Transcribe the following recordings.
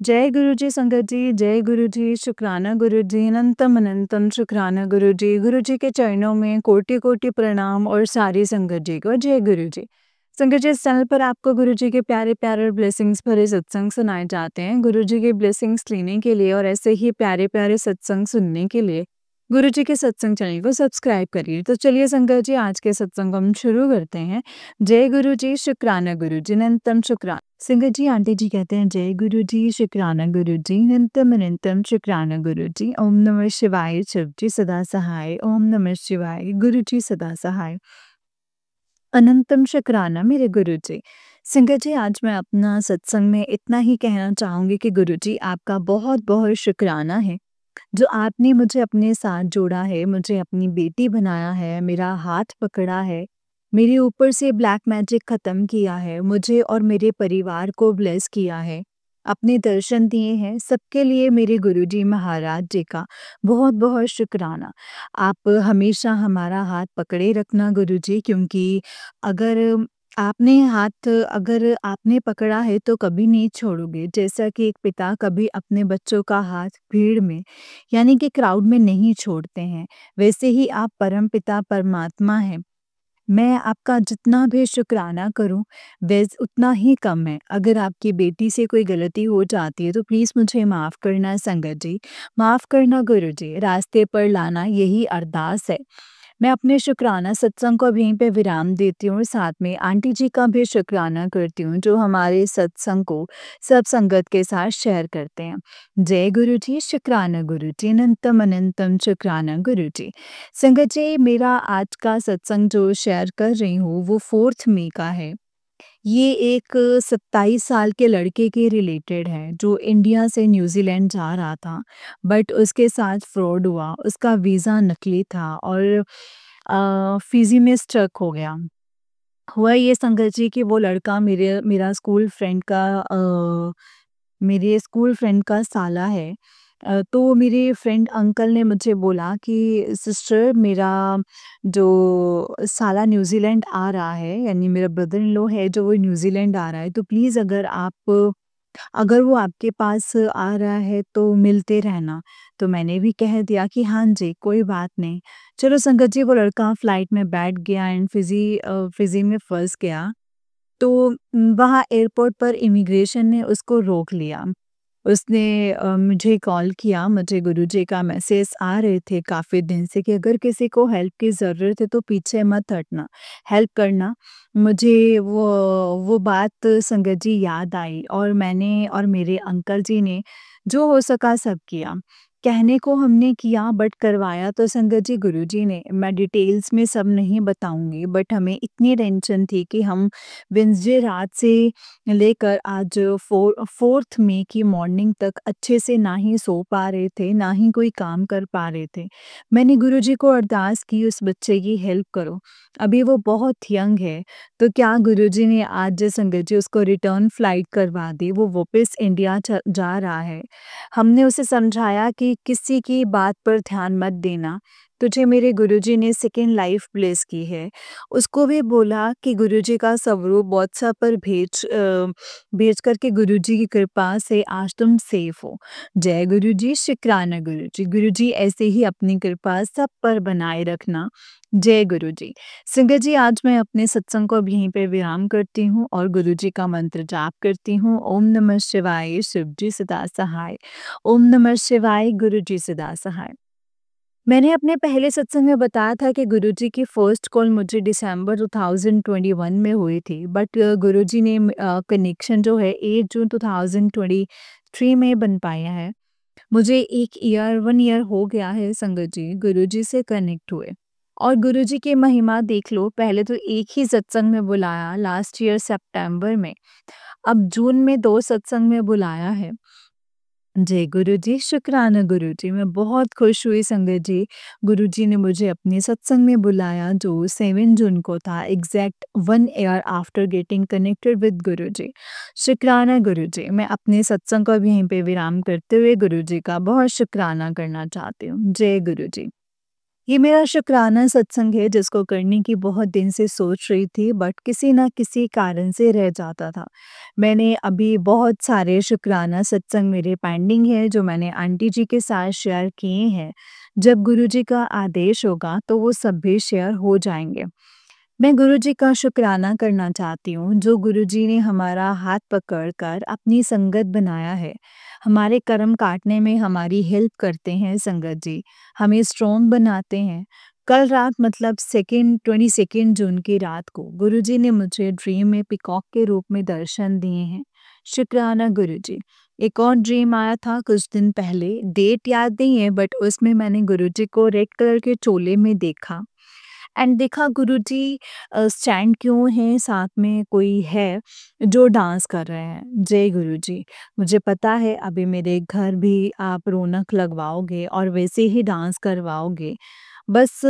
जय गुरु जी संगत जी, जय गुरु जी, शुक्राना गुरु जी, अनंतम अनंतम शुक्राना गुरु जी। गुरु जी के चरणों में कोटि कोटि प्रणाम और सारी संगत जी को जय गुरु जी। संगत जी, इस चैनल पर आपको गुरु जी के प्यारे प्यारे और ब्लेसिंग्स भरे सत्संग सुनाए जाते हैं। गुरु जी के ब्लेसिंग्स लेने के लिए और ऐसे ही प्यारे प्यारे सत्संग सुनने के लिए गुरु जी के सत्संग चैनल को सब्सक्राइब करिए। तो चलिए संगत जी, आज के सत्संग को हम शुरू करते हैं। जय गुरु जी, शुक्राना गुरु जी, अनंतम शुक्राना। संगत जी, आंटी जी कहते हैं जय गुरु जी, शुक्राना गुरु जी, अनंतम अनंतम शुक्राना गुरु जी। ओम नमः शिवाय, शिव जी सदा सहाय। ओम नमः शिवाय, गुरु जी सदा सहाय। अनंतम शुक्राना मेरे गुरु जी। संगत जी, आज मैं अपना सत्संग में इतना ही कहना चाहूँगी कि गुरु जी आपका बहुत बहुत शुक्राना है, जो आपने मुझे अपने साथ जोड़ा है, मुझे अपनी बेटी बनाया है, मेरा हाथ पकड़ा है, मेरे ऊपर से ब्लैक मैजिक ख़त्म किया है, मुझे और मेरे परिवार को ब्लेस किया है, अपने दर्शन दिए हैं। सबके लिए मेरे गुरुजी महाराज जी का बहुत-बहुत शुक्राना। आप हमेशा हमारा हाथ पकड़े रखना गुरुजी, क्योंकि अगर अगर आपने पकड़ा है तो कभी नहीं छोड़ोगे। जैसा कि एक पिता कभी अपने बच्चों का हाथ भीड़ में यानी कि क्राउड में नहीं छोड़ते हैं, वैसे ही आप परमपिता परमात्मा हैं। मैं आपका जितना भी शुक्राना करूँ, उतना ही कम है। अगर आपकी बेटी से कोई गलती हो जाती है तो प्लीज़ मुझे माफ़ करना संगत जी, माफ़ करना गुरु जी, रास्ते पर लाना यही अरदास है। मैं अपने शुक्राना सत्संग को अब यहीं पे विराम देती हूँ और साथ में आंटी जी का भी शुक्राना करती हूँ, जो हमारे सत्संग को सब संगत के साथ शेयर करते हैं। जय गुरु जी, शुक्राना गुरु जी, अनंतम अनंतम शुक्राना गुरु जी। संगत जी, मेरा आज का सत्संग जो शेयर कर रही हूँ वो 4th मई का है। ये एक 27 साल के लड़के के रिलेटेड है, जो इंडिया से न्यूज़ीलैंड जा रहा था, बट उसके साथ फ्रॉड हुआ। उसका वीज़ा नकली था और फ़िजी में स्टक हो गया। हुआ ये संगत जी कि वो लड़का मेरा स्कूल फ्रेंड का मेरे स्कूल फ्रेंड का साला है। तो मेरे फ्रेंड अंकल ने मुझे बोला कि सिस्टर, मेरा जो साला न्यूज़ीलैंड आ रहा है, यानी मेरा ब्रदर इन लॉ है जो वो न्यूज़ीलैंड आ रहा है, तो प्लीज़ अगर वो आपके पास आ रहा है तो मिलते रहना। तो मैंने भी कह दिया कि हाँ जी, कोई बात नहीं। चलो संगत जी, वो लड़का फ्लाइट में बैठ गया एंड फ़िज़ी में फँस गया। तो वहाँ एयरपोर्ट पर इमिग्रेशन ने उसको रोक लिया। उसने मुझे कॉल किया, मुझे गुरुजी का मैसेज आ रहे थे काफ़ी दिन से कि अगर किसी को हेल्प की ज़रूरत है तो पीछे मत हटना, हेल्प करना। मुझे वो बात संगत जी याद आई और मैंने और मेरे अंकल जी ने जो हो सका सब किया। कहने को हमने किया बट करवाया तो संगत जी गुरुजी ने। मैं डिटेल्स में सब नहीं बताऊँगी, बट हमें इतनी टेंशन थी कि हम वेडनेसडे रात से लेकर आज 4th मई की मॉर्निंग तक अच्छे से ना ही सो पा रहे थे, ना ही कोई काम कर पा रहे थे। मैंने गुरुजी को अरदास की, उस बच्चे की हेल्प करो। अभी वो बहुत यंग है, तो क्या गुरुजी ने आज संगत जी उसको रिटर्न फ्लाइट करवा दी, वो वापस इंडिया जा रहा है। हमने उसे समझाया कि किसी की बात पर ध्यान मत देना, तुझे मेरे गुरुजी ने सेकंड लाइफ ब्लेस की है। उसको भी बोला कि गुरुजी का स्वरूप व्हाट्सएप पर भेज कर के गुरुजी की कृपा से आज तुम सेफ हो। जय गुरुजी, शुक्राना गुरुजी। गुरुजी ऐसे ही अपनी कृपा सब पर बनाए रखना। जय गुरुजी। संगत जी, आज मैं अपने सत्संग को अब यहीं पे विराम करती हूँ और गुरुजी का मंत्र जाप करती हूँ। ओम नमः शिवाय, शिव जी सदा सहाय। ओम नमः शिवाय, गुरुजी सदा सहाय। मैंने अपने पहले सत्संग में बताया था कि गुरुजी की फर्स्ट कॉल मुझे दिसंबर 2021 में हुई थी, बट गुरुजी ने कनेक्शन जो है 8 जून 2023 में बन पाया है। मुझे 1 ईयर हो गया है संगत जी गुरुजी से कनेक्ट हुए। और गुरुजी की महिमा देख लो, पहले तो एक ही सत्संग में बुलाया लास्ट ईयर सितंबर में, अब जून में 2 सत्संग में बुलाया है। जय गुरुजी, शुक्राना गुरुजी। मैं बहुत खुश हुई संगत जी, गुरुजी ने मुझे अपने सत्संग में बुलाया जो 7 जून को था, exact 1 year after getting connected with Guruji. शुक्राना गुरुजी। मैं अपने सत्संग को अब यहीं पे विराम करते हुए गुरुजी का बहुत शुक्राना करना चाहती हूँ। जय गुरुजी। ये मेरा शुक्राना सत्संग है जिसको करने की बहुत दिन से सोच रही थी बट किसी ना किसी कारण से रह जाता था। मैंने अभी बहुत सारे शुक्राना सत्संग मेरे पेंडिंग है जो मैंने आंटी जी के साथ शेयर किए हैं। जब गुरुजी का आदेश होगा तो वो सब भी शेयर हो जाएँगे। मैं गुरुजी का शुक्राना करना चाहती हूँ, जो गुरुजी ने हमारा हाथ पकड़कर अपनी संगत बनाया है। हमारे कर्म काटने में हमारी हेल्प करते हैं संगत जी, हमें स्ट्रॉन्ग बनाते हैं। कल रात मतलब सेकंड 22 जून की रात को गुरुजी ने मुझे ड्रीम में पीकॉक के रूप में दर्शन दिए हैं। शुक्राना गुरुजी। एक और ड्रीम आया था कुछ दिन पहले, डेट याद नहीं है बट उसमें मैंने गुरुजी को रेड कलर के चोले में देखा। एंड देखा गुरुजी स्टैंड क्यों हैं, साथ में कोई है जो डांस कर रहे हैं। जय गुरुजी। मुझे पता है अभी मेरे घर भी आप रौनक लगवाओगे और वैसे ही डांस करवाओगे। बस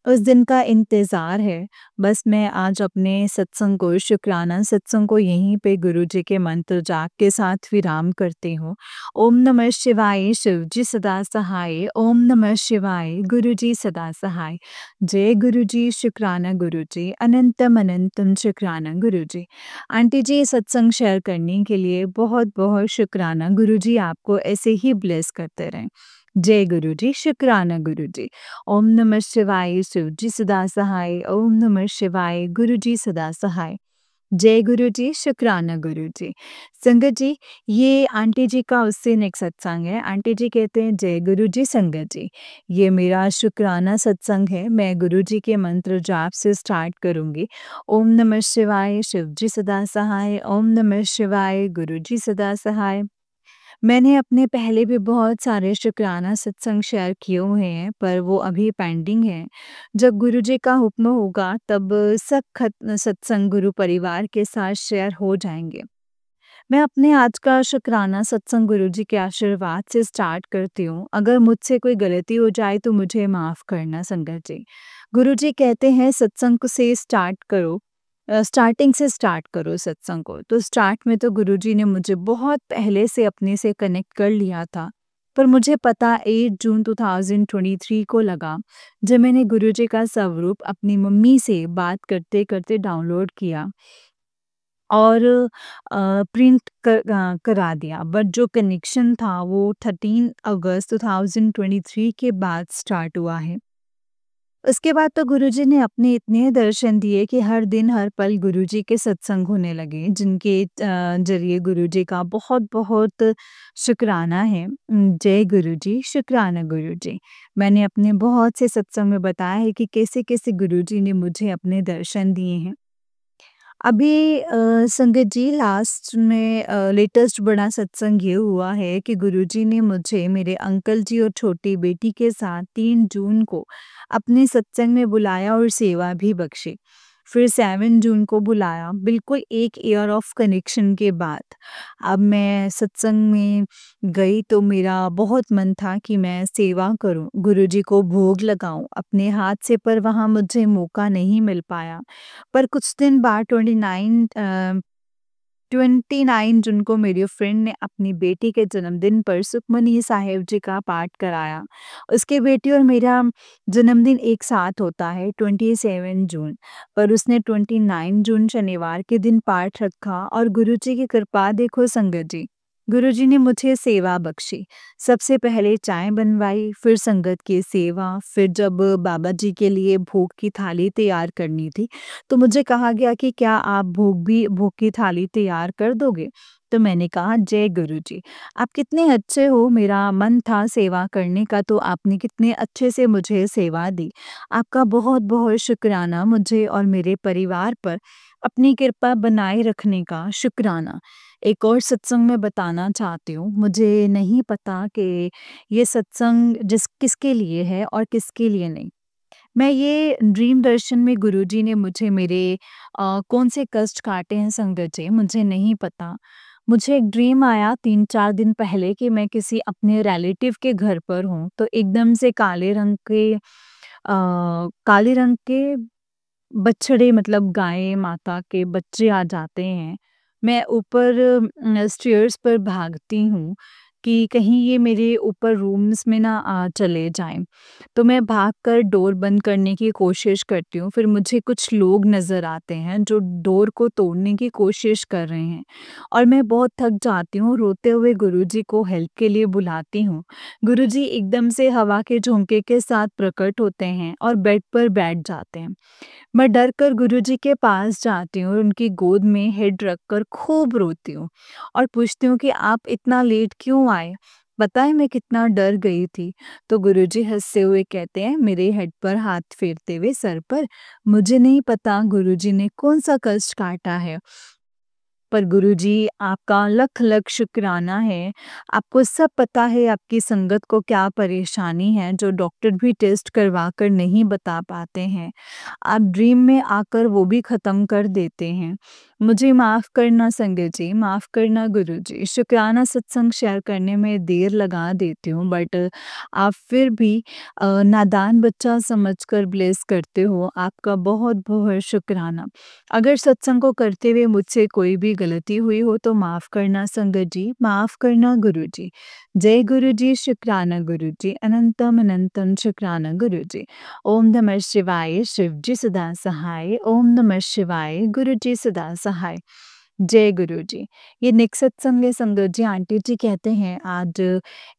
उस दिन का इंतज़ार है। बस मैं आज अपने सत्संग को, शुक्राना सत्संग को यहीं पे गुरुजी के मंत्र जाप के साथ विराम करती हूँ। ओम नमः शिवाय, शिव जी सदा सहाय। ओम नमः शिवाय, गुरु जी सदा सहाय। जय गुरु जी, शुक्राना गुरु जी, अनंतम अनंतम शुक्राना गुरु जी। आंटी जी सत्संग शेयर करने के लिए बहुत बहुत शुक्राना। गुरु जी आपको ऐसे ही ब्लेस करते रहें। जय गुरु जी, शुक्राना गुरु जी। ओम नमः शिवाय, शिव जी सदा सहाय। ओम नमः शिवाय, गुरु जी सदा सहाय। जय गुरु जी, शुक्राना गुरु जी। संगत जी, ये आंटी जी का उससे नेक्स्ट सत्संग है। आंटी जी कहते हैं जय गुरु जी संगत जी। ये मेरा शुक्राना सत्संग है। मैं गुरु जी के मंत्र जाप से स्टार्ट करूँगी। ओम नमः शिवाय, शिव जी सदा सहाय। ओम नमः शिवाय, गुरु जी सदा सहाय। मैंने अपने पहले भी बहुत सारे शुक्राना सत्संग शेयर किए हुए हैं पर वो अभी पेंडिंग हैं। जब गुरुजी का हुक्म होगा तब सब सत्संग गुरु परिवार के साथ शेयर हो जाएंगे। मैं अपने आज का शुक्राना सत्संग गुरुजी के आशीर्वाद से स्टार्ट करती हूँ। अगर मुझसे कोई गलती हो जाए तो मुझे माफ़ करना संगत जी। गुरुजी कहते हैं सत्संग से स्टार्ट करो, स्टार्टिंग से स्टार्ट करो सत्संग को। तो स्टार्ट में तो गुरुजी ने मुझे बहुत पहले से अपने से कनेक्ट कर लिया था। पर मुझे पता 8 जून 2023 को लगा जब मैंने गुरुजी का स्वरूप अपनी मम्मी से बात करते-करते डाउनलोड किया और करा दिया। बट जो कनेक्शन था वो 13 अगस्त 2023 के बाद स्टार्ट हुआ है। उसके बाद तो गुरुजी ने अपने इतने दर्शन दिए कि हर दिन हर पल गुरुजी के सत्संग होने लगे, जिनके ज़रिए गुरुजी का बहुत-बहुत शुक्राना है। जय गुरुजी, शुक्राना गुरुजी। मैंने अपने बहुत से सत्संग में बताया है कि कैसे-कैसे गुरुजी ने मुझे अपने दर्शन दिए हैं। अभी संगत जी लास्ट में लेटेस्ट बड़ा सत्संग ये हुआ है कि गुरुजी ने मुझे मेरे अंकल जी और छोटी बेटी के साथ 3 जून को अपने सत्संग में बुलाया और सेवा भी बख्शी। फिर 7 जून को बुलाया, बिल्कुल 1 ईयर ऑफ कनेक्शन के बाद। अब मैं सत्संग में गई तो मेरा बहुत मन था कि मैं सेवा करूं, गुरुजी को भोग लगाऊं अपने हाथ से, पर वहां मुझे मौका नहीं मिल पाया। पर कुछ दिन बाद 29 जून को मेरी फ्रेंड ने अपनी बेटी के जन्मदिन पर सुखमनी साहिब जी का पाठ कराया। उसकी बेटी और मेरा जन्मदिन एक साथ होता है 27 जून, पर उसने 29 जून शनिवार के दिन पाठ रखा और गुरुजी की कृपा देखो संगत जी। गुरुजी ने मुझे सेवा बख्शी। सबसे पहले चाय बनवाई, फिर संगत की सेवा, फिर जब बाबा जी के लिए भोग की थाली तैयार करनी थी तो मुझे कहा गया कि क्या आप भोग की थाली तैयार कर दोगे? तो मैंने कहा जय गुरुजी, आप कितने अच्छे हो, मेरा मन था सेवा करने का तो आपने कितने अच्छे से मुझे सेवा दी। आपका बहुत-बहुत शुक्राना मुझे और मेरे परिवार पर अपनी कृपा बनाए रखने का शुक्राना। एक और सत्संग मैं बताना चाहती हूँ, मुझे नहीं पता कि ये सत्संग किसके लिए है और किसके लिए नहीं। मैं ये ड्रीम दर्शन में गुरुजी ने मुझे मेरे कौन से कष्ट काटे हैं संगत जी, मुझे नहीं पता। मुझे एक ड्रीम आया 3-4 दिन पहले कि मैं किसी अपने रिलेटिव के घर पर हूँ, तो एकदम से काले रंग के बछड़े मतलब गाय माता के बच्चे आ जाते हैं। मैं ऊपर स्टेयर्स पर भागती हूँ, कि कहीं ये मेरे ऊपर रूम्स में ना चले जाएँ। तो मैं भागकर डोर बंद करने की कोशिश करती हूँ, फिर मुझे कुछ लोग नज़र आते हैं जो डोर को तोड़ने की कोशिश कर रहे हैं और मैं बहुत थक जाती हूँ, रोते हुए गुरुजी को हेल्प के लिए बुलाती हूँ। गुरुजी एकदम से हवा के झोंके के साथ प्रकट होते हैं और बेड पर बैठ जाते हैं। मैं डर कर गुरुजी के पास जाती हूँ और उनकी गोद में हेड रखकर खूब रोती हूँ और पूछती हूँ कि आप इतना लेट क्यों आए? पता है मैं कितना डर गई थी। तो गुरुजी हँसते हुए कहते हैं मेरे हेड पर हाथ फेरते हुए सर पर, मुझे नहीं पता गुरुजी ने कौन-सा कष्ट काटा है। पर गुरुजी आपका लख-लख शुक्राना है। आपको सब पता है आपकी संगत को क्या परेशानी है जो डॉक्टर भी टेस्ट करवा कर नहीं बता पाते हैं। आप ड्रीम में आकर वो भी ख़त्म कर देते हैं। मुझे माफ़ करना संगत जी, माफ़ करना गुरुजी। शुक्राना सत्संग शेयर करने में देर लगा देती हूँ बट आप फिर भी नादान बच्चा समझकर ब्लेस करते हो। आपका बहुत-बहुत शुक्राना। अगर सत्संग को करते हुए मुझसे कोई भी गलती हुई हो तो माफ़ करना संगत जी, माफ़ करना गुरुजी। जय गुरुजी, शुक्राना गुरुजी, अनंतम अनंतम शुक्राना गुरुजी। ओम नमः शिवाय, शिव जी सदा सहाय। ओम नमः शिवाय, गुरु जी सदा सहाय। जय गुरु जी। ये नेक्स्ट सत्संग है संगत जी, आंटी जी कहते हैं आज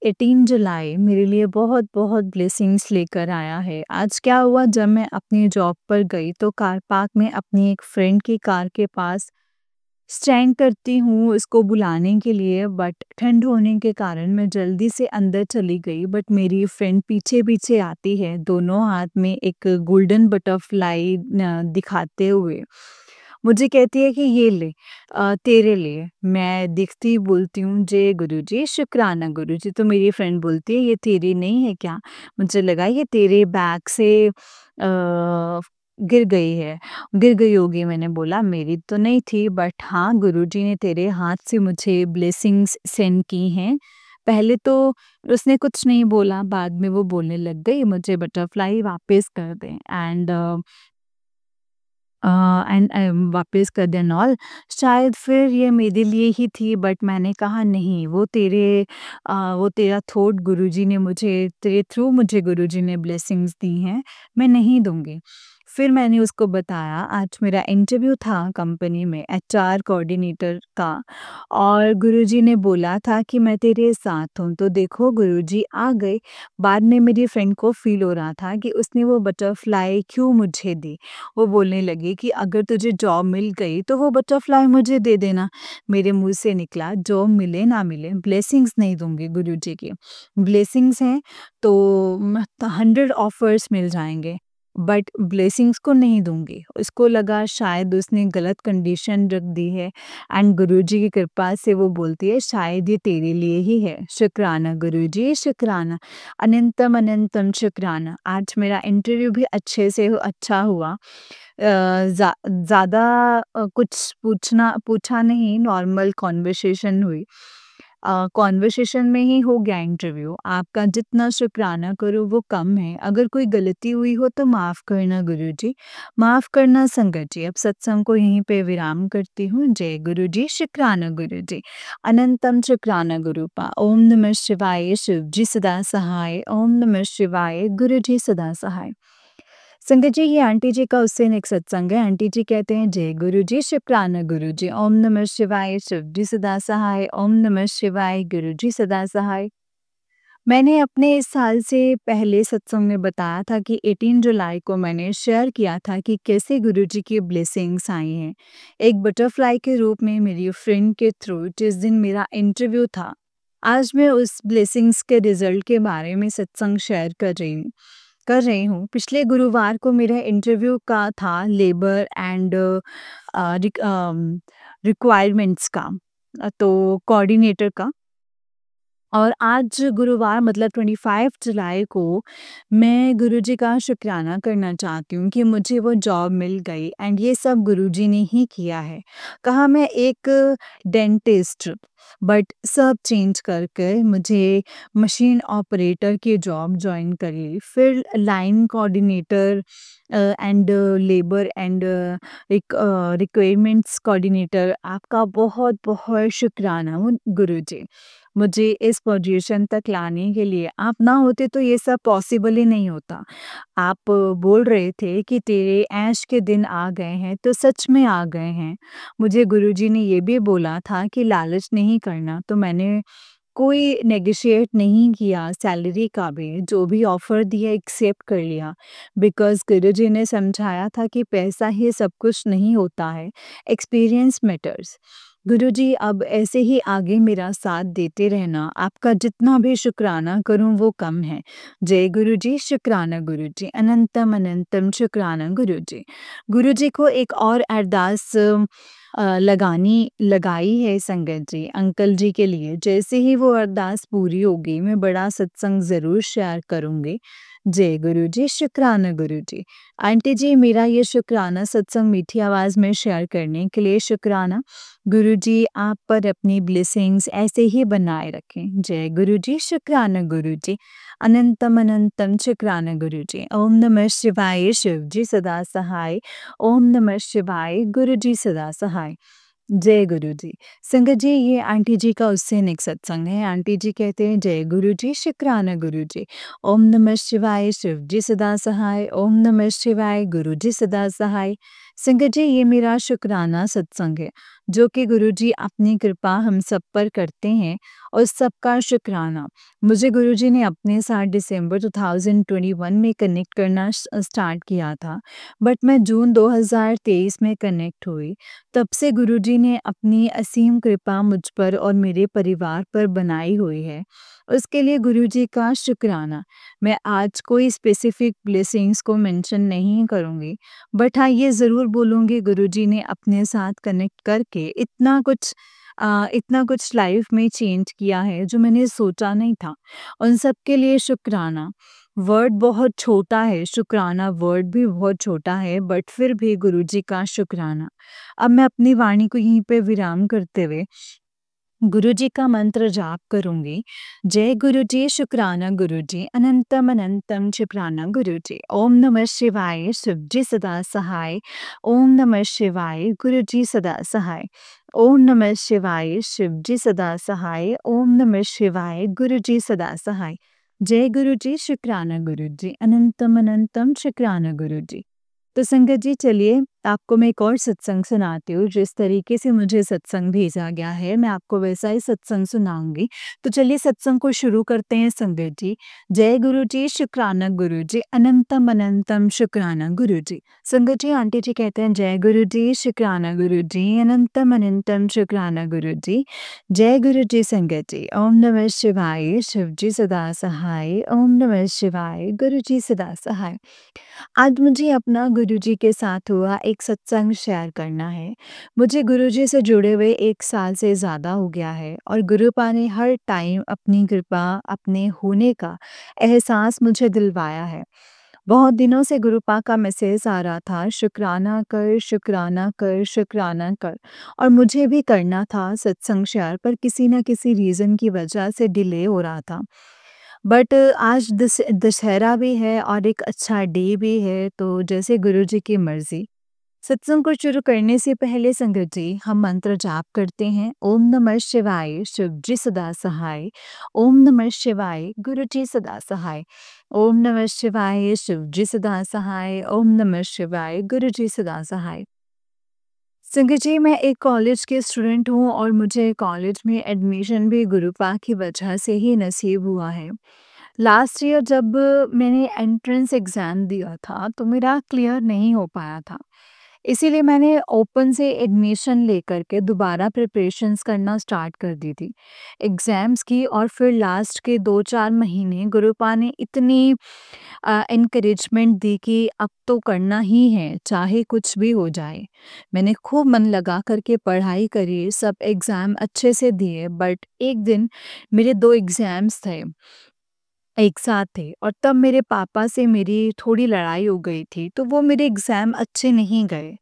18 जुलाई मेरे लिए बहुत बहुत ब्लेसिंग्स लेकर आया है। आज क्या हुआ, जब मैं अपनी जॉब पर गई तो कार पार्क में अपनी एक फ्रेंड की कार के पास स्टैंड करती हूँ उसको बुलाने के लिए, बट ठंड होने के कारण मैं जल्दी से अंदर चली गई, बट मेरी फ्रेंड पीछे-पीछे आती है, दोनों हाथ में एक गोल्डन बटरफ्लाई दिखाते हुए। मुझे कहती है कि ये ले, तेरे लिए। मैं देखते ही बोलती हूँ जय गुरुजी, शुक्राना गुरुजी। तो मेरी फ्रेंड बोलती है ये तेरी नहीं है क्या? मुझे लगा ये तेरे बैग से गिर गई है। गिर गई होगी, मैंने बोला मेरी तो नहीं थी बट हाँ गुरुजी ने तेरे हाथ से मुझे ब्लेसिंग्स सेंड की हैं। पहले तो उसने कुछ नहीं बोला, बाद में वो बोलने लग गई मुझे बटरफ्लाई वापस कर दें वापस कर दें एंड ऑल। शायद फिर ये मेरे लिए ही थी बट मैंने कहा नहीं, वो तेरा थॉट गुरुजी ने मुझे तेरे थ्रू मुझे गुरुजी ने ब्लेसिंग्स दी हैं, मैं नहीं दूँगी। फिर मैंने उसको बताया आज मेरा इंटरव्यू था कंपनी में एचआर कोऑर्डिनेटर का और गुरुजी ने बोला था कि मैं तेरे साथ हूँ, तो देखो गुरुजी आ गए। बाद में मेरी फ्रेंड को फ़ील हो रहा था कि उसने वो बटरफ्लाई क्यों मुझे दी। वो बोलने लगी कि अगर तुझे जॉब मिल गई तो वो बटरफ्लाई मुझे दे देना। मेरे मुँह से निकला जॉब मिले ना मिले ब्लेसिंग्स नहीं दूँगी गुरुजी की। ब्लेसिंग्स हैं तो 100 ऑफर्स मिल जाएँगे बट ब्लेसिंग्स को नहीं दूँगी। उसको लगा शायद उसने गलत कंडीशन रख दी है एंड गुरुजी की कृपा से वो बोलती है शायद ये तेरे लिए ही है। शुक्राना गुरुजी, शुक्राना। अनंतम अनंतम शुक्राना। आज मेरा इंटरव्यू भी अच्छा हुआ। ज़्यादा कुछ पूछा नहीं, नॉर्मल कन्वर्सेशन हुई। कन्वर्सेशन में ही हो गया इंटरव्यू। आपका जितना शुक्राना करो वो कम है। अगर कोई गलती हुई हो तो माफ़ करना गुरुजी, माफ़ करना संगत जी। अब सत्संग को यहीं पे विराम करती हूँ। जय गुरुजी, शुक्राना गुरुजी। अनंतम शुक्राना गुरुपा। ओम नमः शिवाय, शिव जी सदा सहाय। ओम नमः शिवाय, गुरु जी सदा सहाय। संगत जी, ये आंटी जी का उससे नेक्स्ट सत्संग है। आंटी जी कहते हैं जय गुरु जी, शुक्राना गुरु जी। ओम नमः शिवाय, शिव जी सदा सहाय। ओम नमः शिवाय, गुरु जी सदा सहाय। मैंने अपने इस साल से पहले सत्संग में बताया था कि 18 जुलाई को मैंने शेयर किया था कि कैसे गुरुजी की ब्लेसिंग्स आई हैं। एक बटरफ्लाई के रूप में मेरी फ्रेंड के थ्रू जिस दिन मेरा इंटरव्यू था, आज मैं उस ब्लेसिंग्स के रिजल्ट के बारे में सत्संग शेयर कर रही हूँ। पिछले गुरुवार को मेरा इंटरव्यू का था लेबर एंड रिक्वायरमेंट्स का, तो कोऑर्डिनेटर का। और आज गुरुवार मतलब 25 जुलाई को मैं गुरुजी का शुक्राना करना चाहती हूँ कि मुझे वो जॉब मिल गई एंड ये सब गुरुजी ने ही किया है। कहा मैं एक डेंटिस्ट बट सब चेंज करके मुझे मशीन ऑपरेटर की जॉब जॉइन करी। फिर line coordinator and labour and requirements coordinator. आपका बहुत-बहुत शुक्राना गुरुजी। मुझे इस पोजीशन तक लाने के लिए। आप ना होते तो ये सब पॉसिबल ही नहीं होता। आप बोल रहे थे कि तेरे ऐश के दिन आ गए हैं, तो सच में आ गए हैं। मुझे गुरुजी ने ये भी बोला था कि लालच नहीं करना, तो मैंने कोई नेगोशिएट नहीं किया सैलरी का भी, जो भी ऑफ़र दिया एक्सेप्ट कर लिया। बिकॉज़ गुरुजी ने समझाया था कि पैसा ही सब कुछ नहीं होता है, एक्सपीरियंस मैटर्स। गुरुजी अब ऐसे ही आगे मेरा साथ देते रहना, आपका जितना भी शुक्राना करूँ वो कम है। जय गुरुजी, शुक्राना गुरुजी, अनंतम अनंतम शुक्राना गुरुजी। गुरुजी को एक और अरदास लगाई है संगत जी, अंकल जी के लिए। जैसे ही वो अरदास पूरी होगी, मैं बड़ा सत्संग ज़रूर शेयर करूँगी। जय गुरुजी, शुक्राना गुरुजी। आंटी जी, मेरा ये शुक्राना सत्संग मीठी आवाज़ में शेयर करने के लिए शुक्राना। गुरुजी आप पर अपनी ब्लेसिंग्स ऐसे ही बनाए रखें। जय गुरुजी, शुक्राना गुरुजी, अनंतम अनंतम शुक्राना गुरुजी। ओम नमः शिवाय, शिव जी सदा सहाय। ओम नमः शिवाय, गुरुजी सदा सहाय। जय गुरु जी। संगत जी, ये आंटी जी का उससे नेक्स्ट सत्संग है। आंटी जी कहते हैं, जय गुरु जी, शुक्राना गुरु जी। ओम नमः शिवाय, शिव जी सदा सहाय। ओम नमः शिवाय, गुरु जी सदा सहाय। संगत जी, ये मेरा शुक्राना सत्संग है, जो कि गुरु जी अपनी कृपा हम सब पर करते हैं, और सबका शुक्राना। मुझे गुरु जी ने अपने साथ दिसंबर 2021 में कनेक्ट करना स्टार्ट किया था, बट मैं जून 2023 में कनेक्ट हुई। तब से गुरुजी ने अपनी असीम कृपा मुझ पर और मेरे परिवार पर बनाई हुई है। उसके लिए गुरुजी का शुक्राना। मैं आज कोई स्पेसिफिक ब्लेसिंग्स को मेंशन नहीं करूँगी, बट हाँ, ये ज़रूर बोलूँगी गुरुजी ने अपने साथ कनेक्ट करके इतना कुछ लाइफ में चेंज किया है, जो मैंने सोचा नहीं था। उन सब के लिए शुक्राना। वर्ड बहुत छोटा है, शुक्राना वर्ड भी बहुत छोटा है, बट फिर भी गुरुजी का शुक्राना। अब मैं अपनी वाणी को यहीं पे विराम करते हुए गुरुजी का मंत्र जाप करूंगी। जय गुरुजी, शुक्राना गुरुजी, अनंतम अनंतम शुक्राना गुरुजी। ओम नमः शिवाय, शिव जी सदा सहाय। ओम नमः शिवाय, गुरुजी सदा सहाय। ओम नमः शिवाय, शिव जी सदा सहाय। ओम नमः शिवाय, गुरुजी सदा सहाय। जय गुरुजी, शुक्राना गुरुजी, अनंतम अनंतम शुक्राना गुरुजी। तो संगत जी, चलिए आपको मैं एक और सत्संग सुनाती हूँ। जिस तरीके से मुझे सत्संग भेजा गया है, मैं आपको वैसा ही सत्संग सुनाऊंगी। तो चलिए सत्संग को शुरू करते हैं संगत जी। जय गुरु जी, शुक्राना गुरु जी, अनंतम अनंतम शुक्राना गुरु जी। संगत जी, आंटी जी कहते हैं, जय गुरु जी, शुक्राना गुरु जी, अनंतम अनंतम शुक्राना गुरु जी। जय गुरु जी संगत जी। ओम नमः शिवाय, शिव जी सदा सहाय। ओम नमः शिवाय, गुरु जी सदा सहाय। आज मुझे अपना गुरुजी के साथ हुआ एक सत्संग शेयर करना है। मुझे गुरुजी से जुड़े हुए 1 साल से ज़्यादा हो गया है, और गुरुपा ने हर टाइम अपनी कृपा, अपने होने का एहसास मुझे दिलवाया है। बहुत दिनों से गुरुपा का मैसेज आ रहा था, शुक्राना कर, शुक्राना कर, शुक्राना कर, और मुझे भी करना था सत्संग शेयर, पर किसी न किसी रीज़न की वजह से डिले हो रहा था। बट आज दशहरा भी है और एक अच्छा डे भी है, तो जैसे गुरुजी की मर्ज़ी। सत्संग को शुरू करने से पहले संगत जी, हम मंत्र जाप करते हैं। ओम नमः शिवाय, शिव जी सदा सहाय। ओम नमः शिवाय, गुरु जी सदा सहाय। ओम नमः शिवाय, शिव जी सदा सहाय। ओम नमः शिवाय, गुरु जी सदा सहाय। संगत जी, मैं एक कॉलेज की स्टूडेंट हूँ, और मुझे कॉलेज में एडमिशन भी गुरुपा की वजह से ही नसीब हुआ है। लास्ट ईयर जब मैंने एंट्रेंस एग्ज़ाम दिया था, तो मेरा क्लियर नहीं हो पाया था। इसीलिए मैंने ओपन से एडमिशन लेकर के दोबारा प्रिपरेशंस करना स्टार्ट कर दी थी एग्ज़ाम्स की, और फिर लास्ट के 2-4 महीने गुरुपा ने इतनी एनकरेजमेंट दी कि अब तो करना ही है, चाहे कुछ भी हो जाए। मैंने खूब मन लगा करके पढ़ाई करी, सब एग्ज़ाम अच्छे से दिए, बट एक दिन मेरे 2 एग्ज़ाम्स थे। एक साथ थे और तब मेरे पापा से मेरी थोड़ी लड़ाई हो गई थी, तो वो मेरे एग्ज़ाम अच्छे नहीं गए।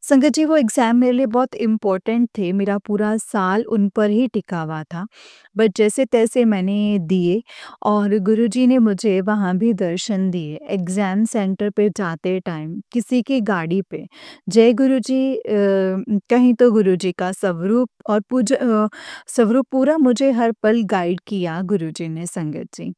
संगत जी, वो एग्ज़ाम मेरे लिए बहुत इम्पोर्टेंट थे, मेरा पूरा साल उन पर ही टिका हुआ था। बट जैसे-तैसे मैंने दिए और गुरुजी ने मुझे वहाँ भी दर्शन दिए। एग्ज़ाम सेंटर पे जाते टाइम किसी की गाड़ी पे जय गुरुजी कहीं तो गुरुजी का स्वरूप और स्वरूप पूरा मुझे हर पल गाइड किया गुरुजी ने संगत जी।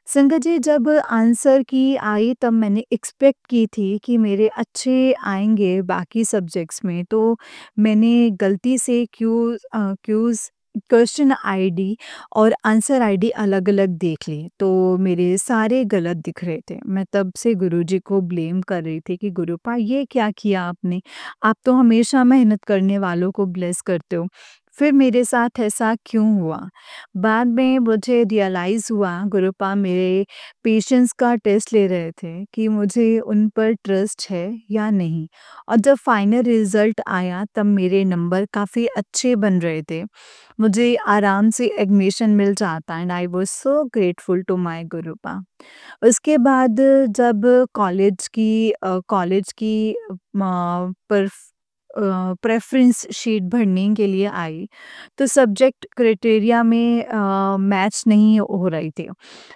संगत जी, जब आंसर की आई तब मैंने एक्सपेक्ट की थी कि मेरे अच्छे आएँगे बाकी सब्जेक्ट्स में, तो मैंने गलती से क्यूज़ क्वेश्चन आईडी और आंसर आईडी अलग-अलग देख ली, तो मेरे सारे गलत दिख रहे थे। मैं तब से गुरुजी को ब्लेम कर रही थी कि गुरुपा ये क्या किया आपने? आप तो हमेशा मेहनत करने वालों को ब्लेस करते हो, फिर मेरे साथ ऐसा क्यों हुआ? बाद में मुझे रियलाइज़ हुआ गुरुपा मेरे पेशेंस का टेस्ट ले रहे थे कि मुझे उन पर ट्रस्ट है या नहीं। और जब फाइनल रिज़ल्ट आया तब मेरे नंबर काफ़ी अच्छे बन रहे थे। मुझे आराम से एडमिशन मिल जाता and I was so grateful to my Gurupa. उसके बाद जब कॉलेज की प्रेफ़रेंस शीट भरने के लिए आई, तो सब्जेक्ट क्राइटेरिया में मैच नहीं हो रही थी।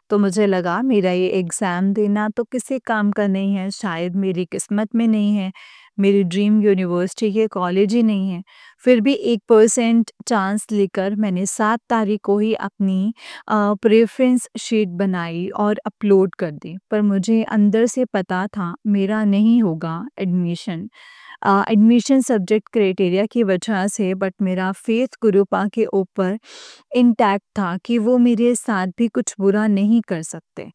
तो मुझे लगा मेरा ये एग्ज़ाम देना तो किसी काम का नहीं है, शायद मेरी किस्मत में नहीं है, मेरी ड्रीम यूनिवर्सिटी के कॉलेज ही नहीं है। फिर भी 1% चांस लेकर मैंने 7 तारीख को ही अपनी प्रेफ़रेंस शीट बनाई और अपलोड कर दी। पर मुझे अंदर से पता था मेरा नहीं होगा एडमिशन। एडमिशन सब्जेक्ट क्राइटेरिया की वजह से, बट मेरा फ़ेथ गुरुपा के ऊपर इंटैक्ट था कि वो मेरे साथ भी कुछ बुरा नहीं कर सकते।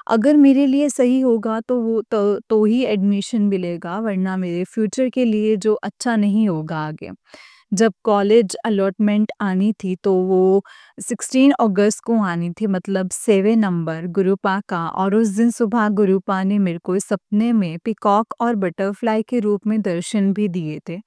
अगर मेरे लिए सही होगा तो वो ही एडमिशन मिलेगा, वरना मेरे फ्यूचर के लिए जो अच्छा नहीं होगा आगे। जब कॉलेज अलॉटमेंट आनी थी तो वो 16 अगस्त को आनी थी, मतलब 7 नंबर गुरुपा का, और उस दिन सुबह गुरुपा ने मेरे को सपने में पीकॉक और बटरफ्लाई के रूप में दर्शन भी दिए थे।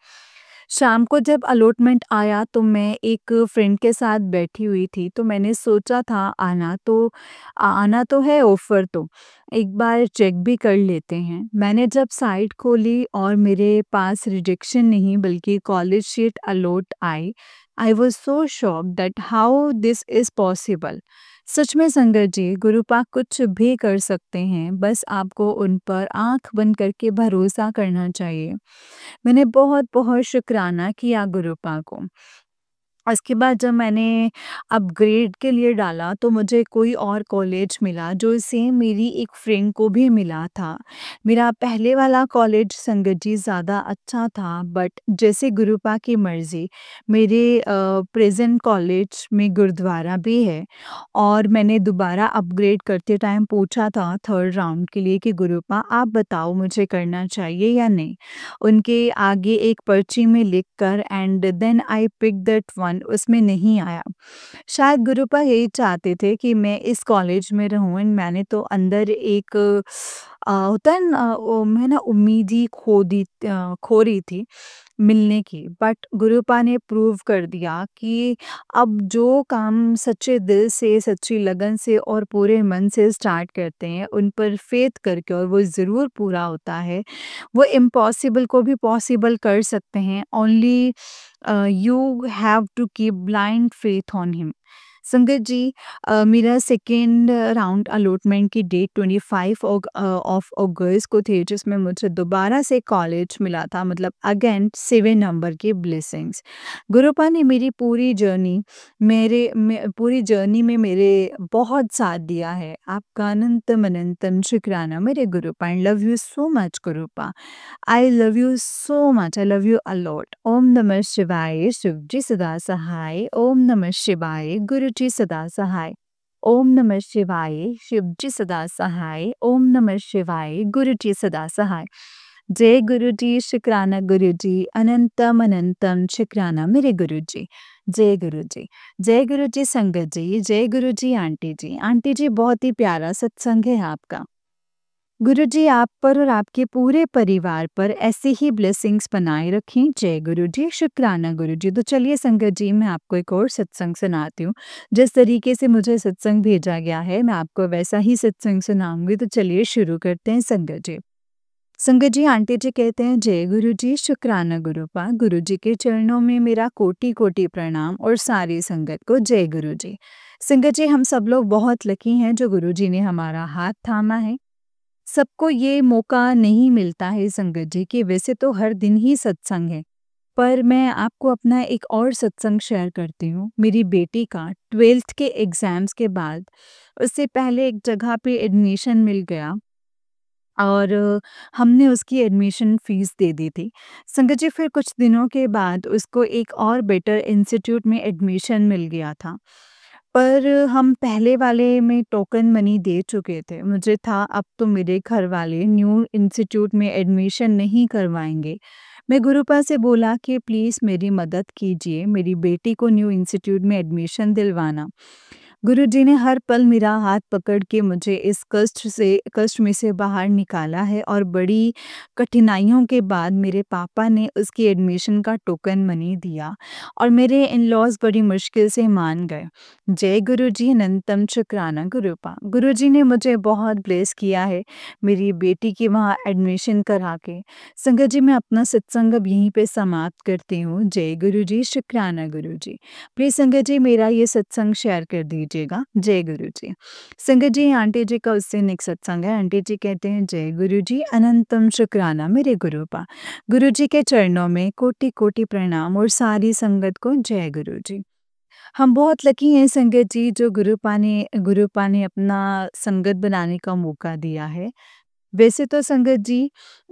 शाम को जब अलॉटमेंट आया तो मैं एक फ्रेंड के साथ बैठी हुई थी, तो मैंने सोचा था आना तो है ऑफ़र तो, एक बार चेक भी कर लेते हैं। मैंने जब साइट खोली और मेरे पास रिजेक्शन नहीं बल्कि college sheet allot I was so shocked that how this is possible. सच में संगत जी, गुरुपा कुछ भी कर सकते हैं, बस आपको उन पर आँख बंद करके भरोसा करना चाहिए। मैंने बहुत-बहुत शुकराना किया गुरुपा को। उसके बाद जब मैंने अपग्रेड के लिए डाला तो मुझे कोई और कॉलेज मिला जो सेम मेरी एक फ्रेंड को भी मिला था। मेरा पहले वाला कॉलेज संगत जी ज़्यादा अच्छा था, बट जैसे गुरुपा की मर्ज़ी, मेरे प्रेज़ेंट कॉलेज में गुरुद्वारा भी है और मैंने दोबारा अपग्रेड करते टाइम पूछा था 3rd राउंड के लिए कि गुरुपा आप बताओ मुझे करना चाहिए या नहीं? उनके आगे एक पर्ची में लिख कर and then I pick that one, उसमें नहीं आया। शायद गुरुपा यही चाहते थे कि मैं इस कॉलेज में रहूँ एंड मैंने तो अंदर एक होता है ना, मैं ना उम्मीद ही खो रही थी मिलने की। बट गुरुपा ने प्रूव कर दिया कि अब जो काम सच्चे दिल से, सच्ची लगन से और पूरे मन से स्टार्ट करते हैं, उन पर फ़ेथ करके, और वो ज़रूर पूरा होता है। वो इम्पॉसिबल को भी पॉसिबल कर सकते हैं। Only you have to keep blind faith on him. संगत जी, मेरा सेकेंड राउंड अलॉटमेंट की डेट 25 ऑफ अगस्त को थी, जिसमें मुझे दोबारा से कॉलेज मिला था, मतलब अगेन 7 नंबर की ब्लेसिंग्स। गुरुपा ने मेरी पूरी जर्नी में मेरे बहुत साथ दिया है। आपका अनंतम अनंतम शुक्राना मेरे Gurupa, and love you so much Gurupa. I love you so much, I love you a lot. ओम नमः शिवाय, शिव जी सदा सहाय। ओम नमः शिवाय, गुरु जी सदा सहाय। ओम नमः शिवाय, शिव जी सदा सहाय। ओम नमः शिवाय, गुरु जी सदा सहाय। जय गुरु जी, शुक्राना गुरु जी, अनंतम अनंतम शुक्राना मेरे गुरु जी। जय गुरु जी। जय गुरु जी संगत जी, जय गुरु जी आंटी जी। आंटी जी, बहुत ही प्यारा सत्संग है आपका। गुरुजी आप पर और आपके पूरे परिवार पर ऐसे ही ब्लेसिंग्स बनाए रखें। जय गुरुजी, शुक्राना गुरुजी। तो चलिए संगत जी, मैं आपको एक और सत्संग सुनाती हूँ। जिस तरीके से मुझे सत्संग भेजा गया है, मैं आपको वैसा ही सत्संग सुनाऊँगी। तो चलिए शुरू करते हैं संगत जी। संगत जी, आंटी जी कहते हैं, जय गुरुजी, शुक्राना गुरुपा। गुरुजी के चरणों में मेरा कोटि-कोटि प्रणाम और सारी संगत को जय गुरुजी। संगत जी, हम सब लोग बहुत लकी हैं जो गुरुजी ने हमारा हाथ थामा है। सबको ये मौका नहीं मिलता है संगत जी कि वैसे तो हर दिन ही सत्संग है, पर मैं आपको अपना एक और सत्संग शेयर करती हूँ। मेरी बेटी का 12th के एग्ज़ाम्स के बाद उससे पहले एक जगह पे एडमिशन मिल गया और हमने उसकी एडमिशन फ़ीस दे दी थी। संगत जी, फिर कुछ दिनों के बाद उसको एक और बेटर इंस्टीट्यूट में एडमिशन मिल गया था। पर हम पहले वाले में टोकन मनी दे चुके थे। मुझे था अब तो मेरे घर वाले न्यू इंस्टीट्यूट में एडमिशन नहीं करवाएँगे। मैं गुरुपा से बोला कि प्लीज़ मेरी मदद कीजिए, मेरी बेटी को न्यू इंस्टीट्यूट में एडमिशन दिलवाना। गुरुजी ने हर पल मेरा हाथ पकड़ के मुझे इस कष्ट में से बाहर निकाला है और बड़ी कठिनाइयों के बाद मेरे पापा ने उसकी एडमिशन का टोकन मनी दिया और मेरे इन-लॉज़ बड़ी मुश्किल से मान गए। जय गुरुजी, अनंतम शुक्राना गुरुपा। गुरुजी ने मुझे बहुत ब्लेस किया है मेरी बेटी की वहाँ एडमिशन करा के। संगत जी, मैं अपना सत्संग अब यहीं पे समाप्त करती हूँ। जय गुरुजी, शुक्राना गुरुजी। प्लीज़ संगत जी, मेरा ये सत्संग शेयर कर दीजिएगा। जय गुरुजी। संगत जी, आंटी जी का उससे नेक्स्ट सत्संग है। आंटी जी कहते हैं, जय गुरुजी, अनंतम शुक्राना मेरे गुरुपा। गुरुजी के चरणों में कोटि-कोटि प्रणाम और सारी संगत को जय गुरुजी। हम बहुत लकी हैं संगत जी जो गुरुपा ने अपना संगत बनाने का मौका दिया है। वैसे तो संगत जी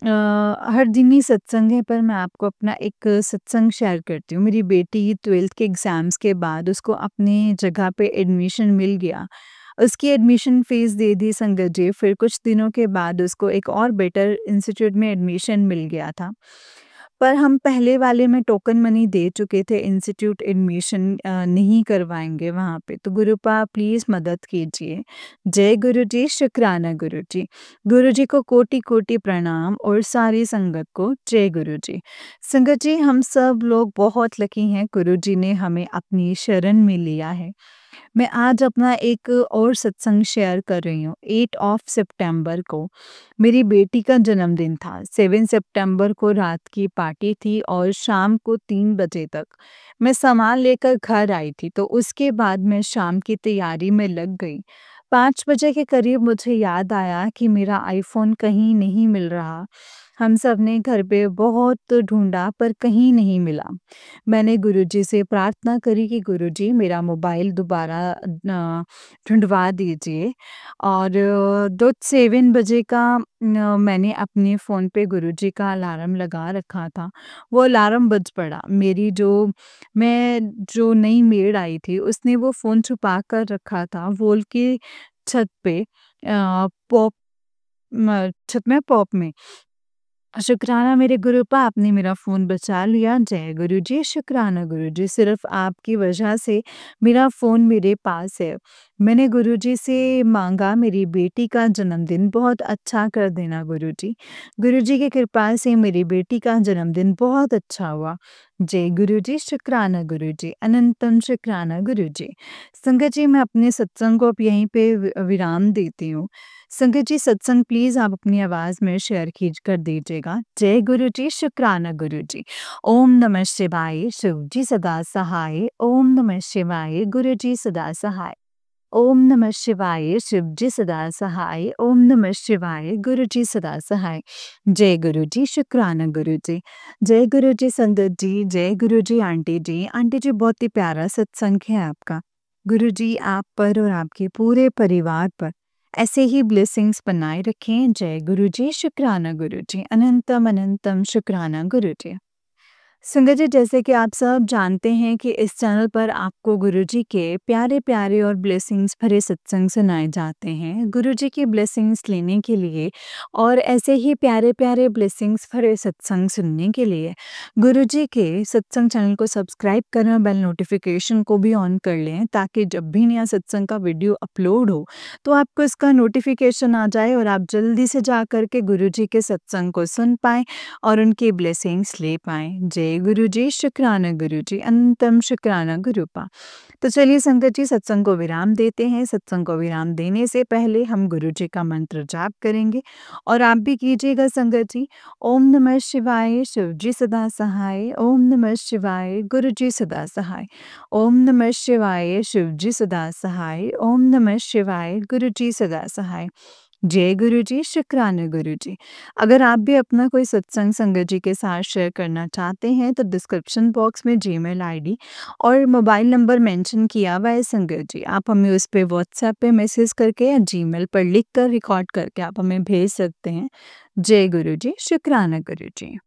हर दिन ही सत्संग है, पर मैं आपको अपना एक सत्संग शेयर करती हूँ। मेरी बेटी 12th के एग्ज़ाम्स के बाद उसको अपनी जगह पे एडमिशन मिल गया। उसकी एडमिशन फ़ीस दे दी संगत जी, फिर कुछ दिनों के बाद उसको एक और बेटर इंस्टीट्यूट में एडमिशन मिल गया था। पर हम पहले वाले में टोकन मनी दे चुके थे, इंस्टीट्यूट एडमिशन नहीं करवाएँगे वहाँ पे। तो गुरुपा प्लीज़ मदद कीजिए। जय गुरुजी, शुक्राना गुरुजी। गुरुजी को कोटि-कोटि प्रणाम और सारी संगत को जय गुरुजी। संगत जी, हम सब लोग बहुत लकी हैं, गुरुजी ने हमें अपनी शरण में लिया है। मैं आज अपना एक और सत्संग शेयर कर रही हूँ। 8 ऑफ सितंबर को मेरी बेटी का जन्मदिन था। 7 सितंबर को रात की पार्टी थी और शाम को 3 बजे तक मैं सामान लेकर घर आई थी, तो उसके बाद मैं शाम की तैयारी में लग गई। 5 बजे के करीब मुझे याद आया कि मेरा आईफ़ोन कहीं नहीं मिल रहा। हम सब ने घर पे बहुत ढूँढा पर कहीं नहीं मिला। मैंने गुरुजी से प्रार्थना करी कि गुरुजी मेरा मोबाइल दोबारा ढूँढवा दीजिए और 7 बजे का मैंने अपने फ़ोन पे गुरुजी का अलार्म लगा रखा था। वो अलार्म बज पड़ा। जो नई मेड आई थी उसने वो फ़ोन छुपा कर रखा था वॉल की छत पे छत में पॉप में। शुक्राना मेरे गुरुपा, आपने मेरा फ़ोन बचा लिया। जय गुरुजी, शुक्राना गुरुजी। सिर्फ़ आपकी वजह से मेरा फ़ोन मेरे पास है। मैंने गुरुजी से माँगा मेरी बेटी का जन्मदिन बहुत अच्छा कर देना गुरुजी। गुरुजी की कृपा से मेरी बेटी का जन्मदिन बहुत अच्छा हुआ। जय गुरुजी, शुक्राना गुरुजी, अनंतम शुक्राना गुरुजी। संगत जी, मैं अपने सत्संग को अब यहीं पे विराम देती हूँ। संगत जी, सत्संग प्लीज़ आप अपनी आवाज़ में शेयर कीज कर दीजिएगा। जय गुरुजी, शुक्राना गुरुजी। ओम नमः शिवाय, शिव जी सदा सहाय। ओम नमः शिवाय, गुरुजी सदा सहाय। ओम नमः शिवाय, शिव जी सदा सहाय। ओम नमः शिवाय, गुरुजी सदा सहाय। जय गुरुजी, शुक्राना गुरुजी। जय गुरुजी संगत जी, जय गुरुजी आंटी जी। आंटी जी, बहुत ही प्यारा सत्संग है आपका। गुरुजी आप पर और आपके पूरे परिवार पर ऐसे ही ब्लेसिंग्स बनाए रखें। जय गुरुजी, शुक्राना गुरुजी, अनंतम अनंतम शुक्राना गुरुजी। संगत जी, जैसे कि आप सब जानते हैं कि इस चैनल पर आपको गुरुजी के प्यारे-प्यारे और ब्लेसिंग्स भरे सत्संग सुनाए जाते हैं। गुरुजी की ब्लेसिंग्स लेने के लिए और ऐसे ही प्यारे-प्यारे ब्लेसिंग्स भरे सत्संग सुनने के लिए गुरुजी के सत्संग चैनल को सब्सक्राइब करें और बेल नोटिफिकेशन को भी ऑन कर लें, ताकि जब भी नया सत्संग का वीडियो अपलोड हो तो आपको इसका नोटिफिकेशन आ जाए और आप जल्दी से जा कर के गुरुजी के सत्संग को सुन पाएँ और उनकी ब्लेसिंग्स ले पाएँ। जय गुरु जी, शुक्राना गुरु जी, अनंतम शुक्राना गुरुपा। तो चलिए संगत जी, सत्संग को विराम देते हैं। सत्संग को विराम देने से पहले हम गुरु जी का मंत्र जाप करेंगे और आप भी कीजिएगा संगत जी। ओम नमः शिवाय, शिव जी सदा सहाय। ओम नमः शिवाय, गुरु जी सदा सहाय। ओम नमः शिवाय, शिव जी सदा सहाय। ओम नमः शिवाय, गुरु जी सदा सहाय। जय गुरु जी, शुक्राना गुरु जी। अगर आप भी अपना कोई सत्संग संगत जी के साथ शेयर करना चाहते हैं तो डिस्क्रिप्शन बॉक्स में जीमेल आईडी और मोबाइल नंबर मेंशन किया हुआ है संगत जी। आप हमें उस पे व्हाट्सएप पे मैसेज करके या जीमेल पर लिख कर रिकॉर्ड करके आप हमें भेज सकते हैं। जय गुरु जी, शुक्राना गुरु जी।